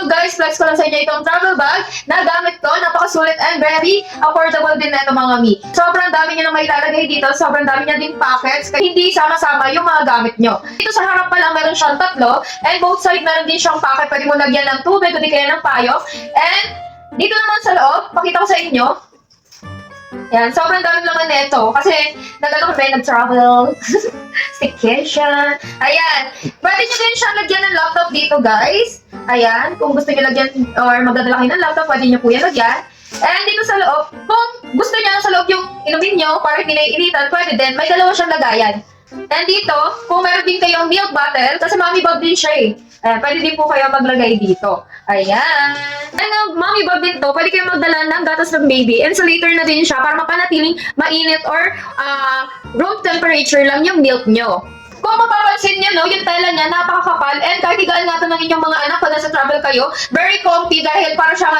ito guys, flex ko lang sa inyo itong travel bag na gamit ko. Napakasulit and very affordable din na ito mga mi. Sobrang dami niya na may ilalagay dito. Sobrang dami niya din pockets. Kaya hindi sama-sama yung mga gamit nyo. Dito sa harap pa lang meron siyang tatlo. And both side meron din siyang pocket. Pwede mo lagyan ng tubig, kundi kaya ng payo. And dito naman sa loob, pakita ko sa inyo. Yan, sobrang daming laman nito. Kasi, nag-travel. Staycation. Ayan. Pwede nyo din siya lagyan ng laptop dito, guys. Ayan. Kung gusto nyo lagyan or magdadala kayo ng laptop, pwede nyo po yan lagyan. And dito sa loob, kung gusto nyo sa loob yung inumin nyo para hindi naiinitan, pwede din. May dalawa siyang lagayan. And dito, kung meron din kayong milk bottle, kasi mommy bag din siya eh. Ayan, pwede din po kayo maglagay dito. Ayan. And mommy bag din to, pwede kayo magdala ng gatas ng baby. Insulator na din siya para mapanatiling mainit or room temperature lang yung milk nyo. Kung mapapansin nyo, no, yung tela niya napakakapal and kahit higaan nga ito ng inyong mga anak pag nasa travel kayo, very comfy dahil para siyang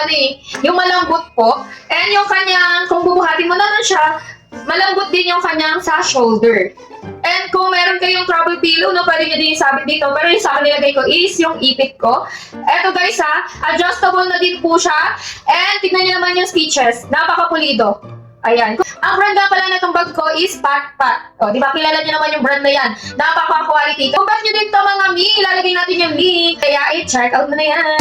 yung malambot po. And yung kanyang, kung bubuhatin mo naman siya, malambot din yung kanyang sa shoulder. And kung meron kayong travel pillow, no, pwede nyo din isabit dito. Pero yung sa akin nilagay ko is yung ipit ko. Eto guys ha, adjustable na din po siya. And tignan nyo naman yung stitches. Napakapulido. Ayan. Ang brand nga pala na itong bag ko is Pat. O, di ba? Kilala nyo naman yung brand na yan. Napaka-quality. Kung ba't nyo din ito mga mi, ilalagay natin yung link. Kaya i-check out mo na yan.